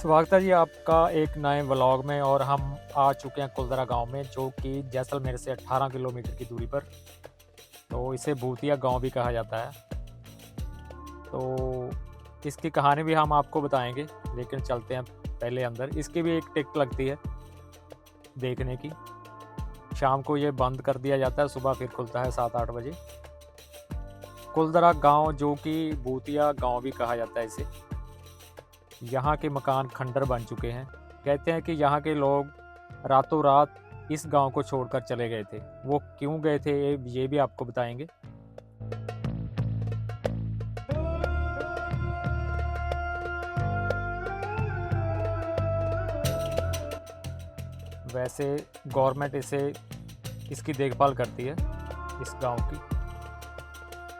स्वागत है जी आपका एक नए व्लॉग में। और हम आ चुके हैं कुलदरा गांव में, जो कि जैसलमेर से 18 किलोमीटर की दूरी पर। तो इसे भूतिया गांव भी कहा जाता है। तो इसकी कहानी भी हम आपको बताएंगे, लेकिन चलते हैं पहले अंदर। इसकी भी एक टिकट लगती है देखने की। शाम को ये बंद कर दिया जाता है, सुबह फिर खुलता है 7-8 बजे। कुलदरा गांव, जो कि भूतिया गांव भी कहा जाता है इसे। यहाँ के मकान खंडर बन चुके हैं। कहते हैं कि यहाँ के लोग रातों रात इस गांव को छोड़कर चले गए थे। वो क्यों गए थे ये भी आपको बताएंगे। वैसे गवर्नमेंट इसकी देखभाल करती है, इस गांव की।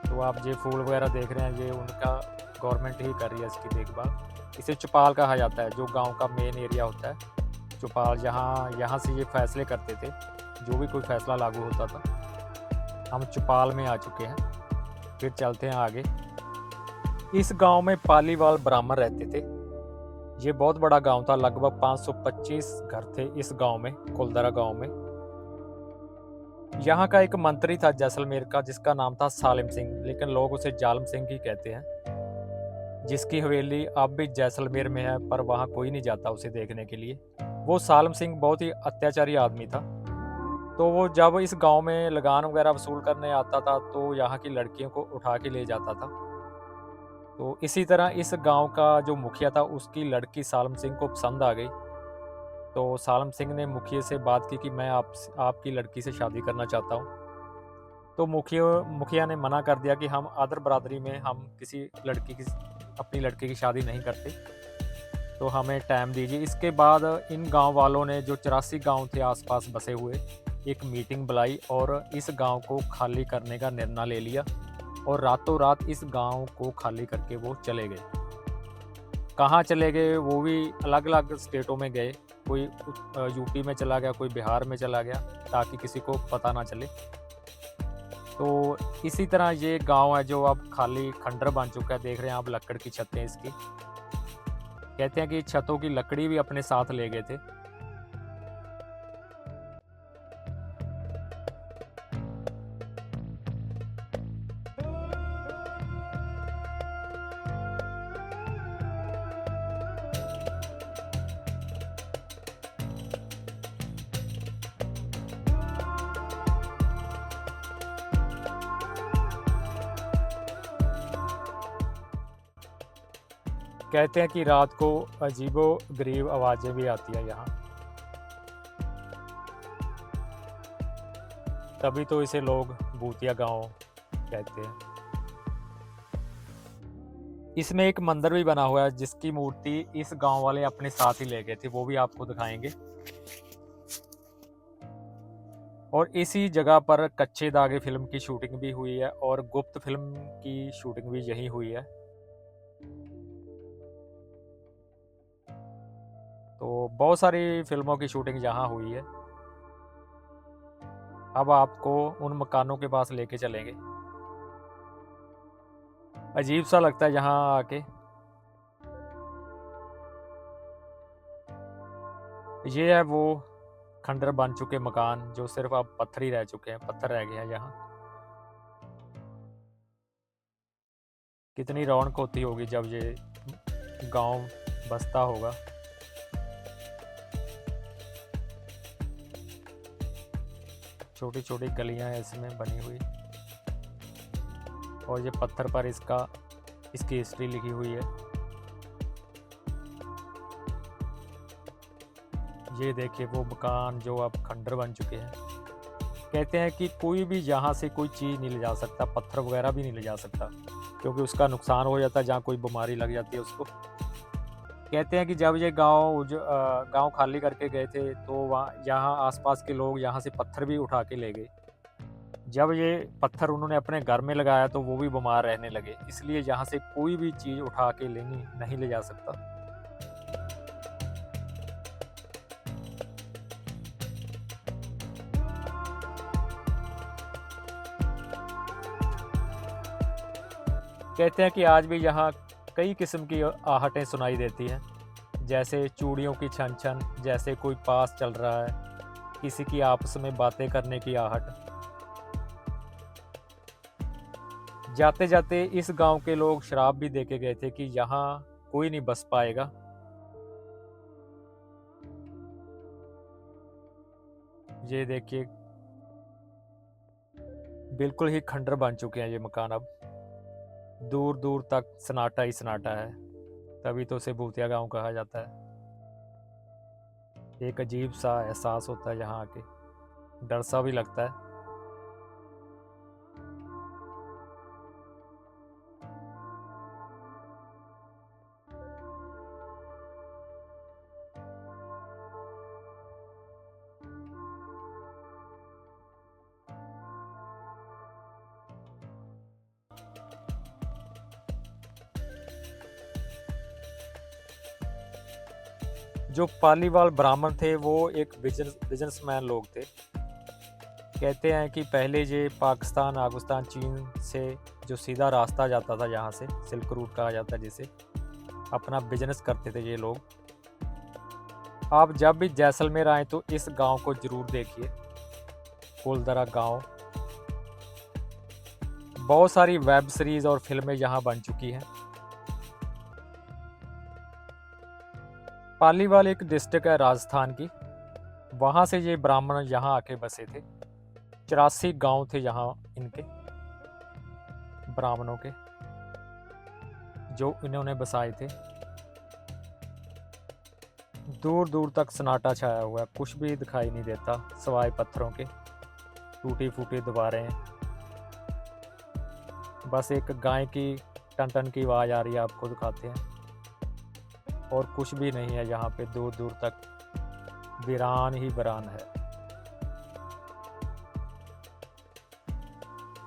तो आप ये फूल वगैरह देख रहे हैं, ये उनका गवर्नमेंट ही कर रही है इसकी देखभाल। इसे चौपाल कहा जाता है, जो गांव का मेन एरिया होता है। चौपाल, यहाँ से ये फैसले करते थे, जो भी कोई फैसला लागू होता था। हम चौपाल में आ चुके हैं, फिर चलते हैं आगे। इस गांव में पालीवाल ब्राह्मण रहते थे। ये बहुत बड़ा गांव था, लगभग 525 घर थे इस गांव में, कुलदरा गांव में। यहाँ का एक मंत्री था जैसलमेर का, जिसका नाम था सालिम सिंह, लेकिन लोग उसे जालिम सिंह ही कहते हैं। जिसकी हवेली अब भी जैसलमेर में है, पर वहाँ कोई नहीं जाता उसे देखने के लिए। वो सालिम सिंह बहुत ही अत्याचारी आदमी था। तो वो जब इस गांव में लगान वगैरह वसूल करने आता था, तो यहाँ की लड़कियों को उठा के ले जाता था। तो इसी तरह इस गांव का जो मुखिया था, उसकी लड़की सालिम सिंह को पसंद आ गई। तो सालिम सिंह ने मुखिया से बात की कि मैं आपकी लड़की से शादी करना चाहता हूँ। तो मुखिया ने मना कर दिया कि हम आदर बरादरी में हम अपनी लड़की की शादी नहीं करते, तो हमें टाइम दीजिए। इसके बाद इन गांव वालों ने, जो 84 गांव थे आसपास बसे हुए, एक मीटिंग बुलाई और इस गांव को खाली करने का निर्णय ले लिया। और रातों रात इस गांव को खाली करके वो चले गए। कहाँ चले गए, वो भी अलग अलग स्टेटों में गए। कोई यूपी में चला गया, कोई बिहार में चला गया, ताकि किसी को पता ना चले। तो इसी तरह ये गांव है जो अब खाली खंडर बन चुका है। देख रहे हैं आप, लकड़ की छतें इसकी। कहते हैं कि छतों की लकड़ी भी अपने साथ ले गए थे। कहते हैं कि रात को अजीबो गरीब आवाज़ें भी आती हैं यहाँ। तभी तो इसे लोग भूतिया गांव कहते हैं। इसमें एक मंदिर भी बना हुआ है, जिसकी मूर्ति इस गांव वाले अपने साथ ही ले गए थे। वो भी आपको दिखाएंगे। और इसी जगह पर कच्चे धागे फिल्म की शूटिंग भी हुई है, और गुप्त फिल्म की शूटिंग भी यहीं हुई है। तो बहुत सारी फिल्मों की शूटिंग यहाँ हुई है। अब आपको उन मकानों के पास लेके चलेंगे। अजीब सा लगता है यहाँ आके। ये है वो खंडर बन चुके मकान, जो सिर्फ अब पत्थर ही रह चुके हैं, पत्थर रह गए हैं यहाँ। कितनी रौनक होती होगी जब ये गांव बसता होगा। छोटी छोटी गलियां हैं इसमें बनी हुई, और ये पत्थर पर इसकी हिस्ट्री लिखी हुई है। ये देखिए वो मकान जो अब खंडर बन चुके हैं। कहते हैं कि कोई भी यहाँ से कोई चीज़ नहीं ले जा सकता, पत्थर वगैरह भी नहीं ले जा सकता, क्योंकि उसका नुकसान हो जाता है जहाँ कोई बीमारी लग जाती है उसको। कहते हैं कि जब ये गांव खाली करके गए थे, तो वहाँ यहाँ आसपास के लोग यहाँ से पत्थर भी उठा के ले गए। जब ये पत्थर उन्होंने अपने घर में लगाया, तो वो भी बीमार रहने लगे। इसलिए यहाँ से कोई भी चीज़ उठा के नहीं ले जा सकता। कहते हैं कि आज भी यहाँ कई किस्म की आहटें सुनाई देती हैं। जैसे चूड़ियों की छन छन, जैसे कोई पास चल रहा है, किसी की आपस में बातें करने की आहट। जाते जाते इस गांव के लोग श्राप भी देके गए थे कि यहाँ कोई नहीं बस पाएगा। ये देखिए, बिल्कुल ही खंडर बन चुके हैं ये मकान अब। दूर दूर तक सन्नाटा ही सन्नाटा है, तभी तो उसे भूतिया गांव कहा जाता है। एक अजीब सा एहसास होता है यहाँ आके, डर सा भी लगता है। जो पालीवाल ब्राह्मण थे वो एक बिजनेसमैन लोग थे। कहते हैं कि पहले ये पाकिस्तान, आफगानिस्तान, चीन से जो सीधा रास्ता जाता था, यहाँ से सिल्क रूट कहा जाता है जिसे, अपना बिजनेस करते थे ये लोग। आप जब भी जैसलमेर आए तो इस गांव को जरूर देखिए, कुलदरा गांव। बहुत सारी वेब सीरीज और फिल्में यहाँ बन चुकी हैं। पालीवाल एक डिस्ट्रिक्ट है राजस्थान की, वहाँ से ये ब्राह्मण यहाँ आके बसे थे। 84 गांव थे यहाँ इनके, ब्राह्मणों के, जो इन्होंने बसाए थे। दूर दूर तक सन्नाटा छाया हुआ है, कुछ भी दिखाई नहीं देता सिवाय पत्थरों के, टूटी फूटी दीवारें। बस एक गाय की टन टन की आवाज़ आ रही है, आपको दिखाते हैं। और कुछ भी नहीं है यहाँ पे, दूर दूर तक वीरान ही वीरान है।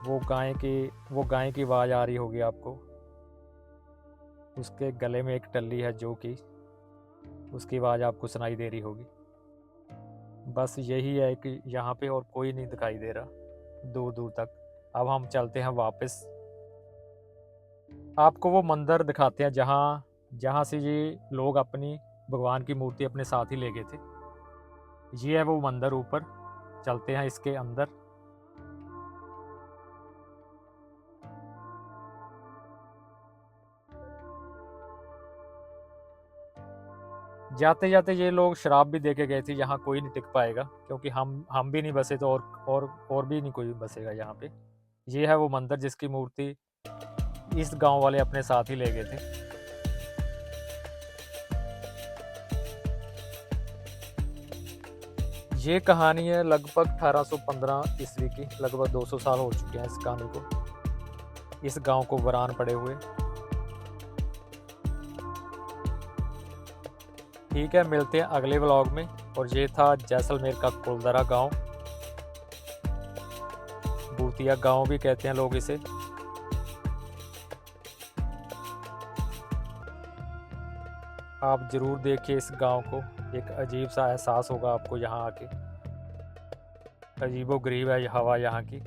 वो गाय की आवाज़ आ रही होगी आपको। उसके गले में एक टल्ली है जो कि उसकी आवाज़ आपको सुनाई दे रही होगी। बस यही है कि यहाँ पे और कोई नहीं दिखाई दे रहा दूर दूर तक। अब हम चलते हैं वापस, आपको वो मंदिर दिखाते हैं जहाँ से ये लोग अपनी भगवान की मूर्ति अपने साथ ही ले गए थे। ये है वो मंदिर, ऊपर चलते हैं इसके अंदर। जाते जाते ये लोग शराब भी दे के गए थे, यहाँ कोई नहीं टिक पाएगा, क्योंकि हम भी नहीं बसे तो और भी नहीं कोई बसेगा यहाँ पे। ये है वो मंदिर जिसकी मूर्ति इस गांव वाले अपने साथ ही ले गए थे। ये कहानी है लगभग 1815 ईस्वी की, लगभग 200 साल हो चुके हैं इस कहानी को, इस गांव को वीरान पड़े हुए। ठीक है, मिलते हैं अगले व्लॉग में। और ये था जैसलमेर का कुलदरा गांव, भूतिया गांव भी कहते हैं लोग इसे। आप ज़रूर देखिए इस गांव को, एक अजीब सा एहसास होगा आपको यहाँ आके। अजीबो गरीब है हवा यहाँ की।